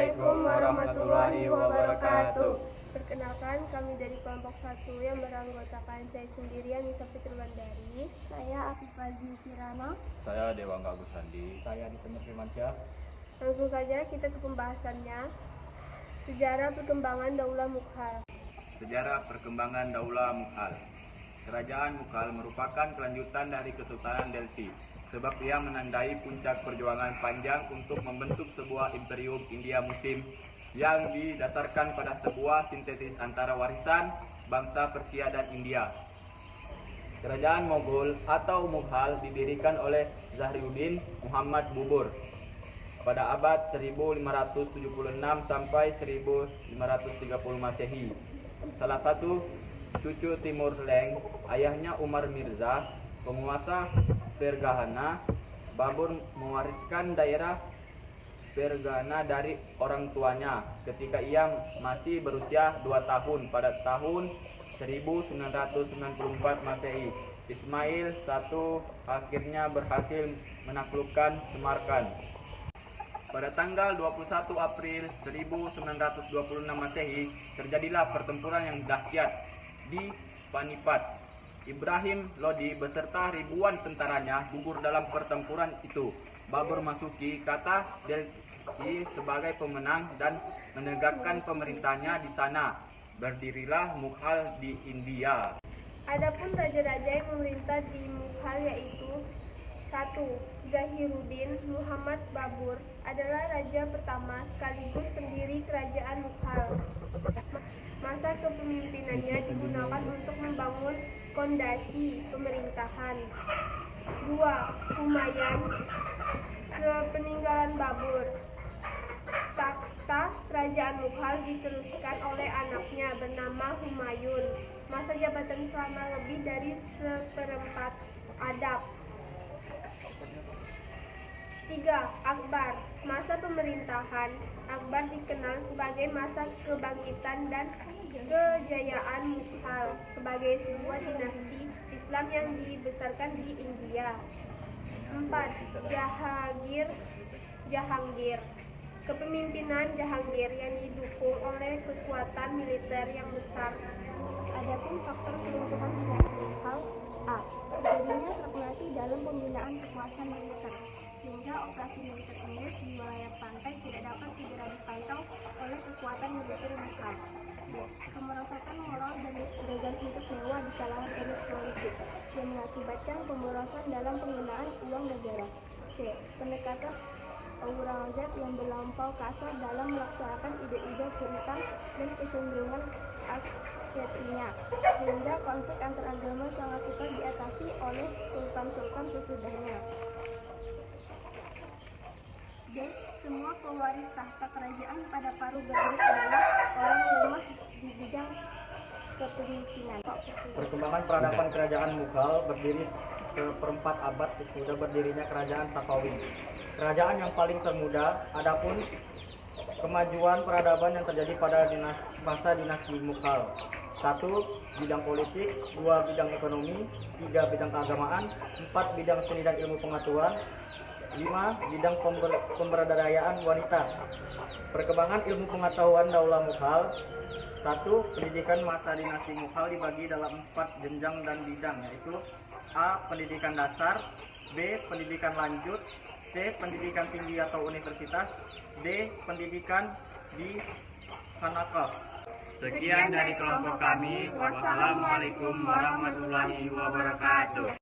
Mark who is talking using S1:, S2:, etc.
S1: Assalamualaikum warahmatullahi wabarakatuh.
S2: Perkenalkan, kami dari kelompok 1 yang beranggotakan saya sendiri, Nisa Fitriwandari.
S3: Saya Afifah Zulkirana.
S1: Saya Dewangga Agus Handi.
S4: Saya Ditemir Firmansyah.
S2: Langsung saja kita ke pembahasannya. Sejarah perkembangan Daulah Mughal.
S1: Sejarah perkembangan Daulah Mughal. Kerajaan Mughal merupakan kelanjutan dari Kesultanan Delhi, sebab ia menandai puncak perjuangan panjang untuk membentuk sebuah imperium India Muslim yang didasarkan pada sebuah sintetis antara warisan bangsa Persia dan India. Kerajaan Mogol atau Mughal didirikan oleh Zahriuddin Muhammad Bubur pada abad 1576 sampai 1530 Masehi. Salah satu cucu Timur Leng, ayahnya Umar Mirza, penguasa Ferghana. Babur mewariskan daerah Ferghana dari orang tuanya ketika ia masih berusia 2 tahun pada tahun 1994 Masehi. Ismail I akhirnya berhasil menaklukkan Samarkand. Pada tanggal 21 April 1926 Masehi terjadilah pertempuran yang dahsyat di Panipat. Ibrahim Lodi beserta ribuan tentaranya gugur dalam pertempuran itu. Babur masuki kata Delhi sebagai pemenang dan menegakkan pemerintahnya di sana. Berdirilah Mughal di India.
S2: Adapun raja-raja yang memerintah di Mughal yaitu 1. Zahiruddin Muhammad Babur adalah raja pertama sekaligus pendiri kerajaan Mughal. Masa kepemimpinannya digunakan untuk membangun fondasi pemerintahan. 2. Humayun. Sepeninggalan Babur, takhta kerajaan Mughal diteruskan oleh anaknya bernama Humayun. Masa jabatan selama lebih dari seperempat abad. 3. Akbar. Masa pemerintahan Akbar dikenal sebagai masa kebangkitan dan kejayaan Mughal sebagai sebuah dinasti Islam yang dibesarkan di India. 4. Jahangir. Kepemimpinan Jahangir yang didukung oleh kekuatan militer yang besar.
S3: Adapun faktor keruntuhan dinasti Mughal: A. Terjadinya stagnasi dalam pembinaan kekuasaan militer, sehingga operasi militer Inggris di wilayah pantai tidak dapat segera dipantau oleh kekuatan militer Mughal. Kemerosotan moral dan gaya hidup mewah di kalangan elit politik yang mengakibatkan pemborosan dalam penggunaan uang negara. C. Pendekatan Aurangzeb yang berlampau kasar dalam melaksanakan ide-ide puritan dan kecenderungan asketinya, sehingga konflik antar agama sangat cepat diatasi oleh sultan-sultan sesudahnya. D. Semua pewaris tahta kerajaan pada paruh berdiri adalah orang lemah di bidang kepemimpinan.
S4: Perkembangan peradaban kerajaan Mughal berdiri seperempat abad sesudah berdirinya kerajaan Safawi. Kerajaan yang paling termuda. Adapun kemajuan peradaban yang terjadi pada masa dinasti Mughal: 1. Bidang politik, 2. Bidang ekonomi, 3. Bidang keagamaan, 4. Bidang seni dan ilmu pengetahuan, 5. Bidang pemberdayaan wanita. Perkembangan ilmu pengetahuan Daulah Mughal. 1. Pendidikan masa dinasti Mughal dibagi dalam 4 jenjang dan bidang, yaitu A. Pendidikan dasar, B. Pendidikan lanjut, C. Pendidikan tinggi atau universitas, D. Pendidikan di Hanakah.
S1: Sekian dari kelompok kami. Wassalamualaikum warahmatullahi wabarakatuh.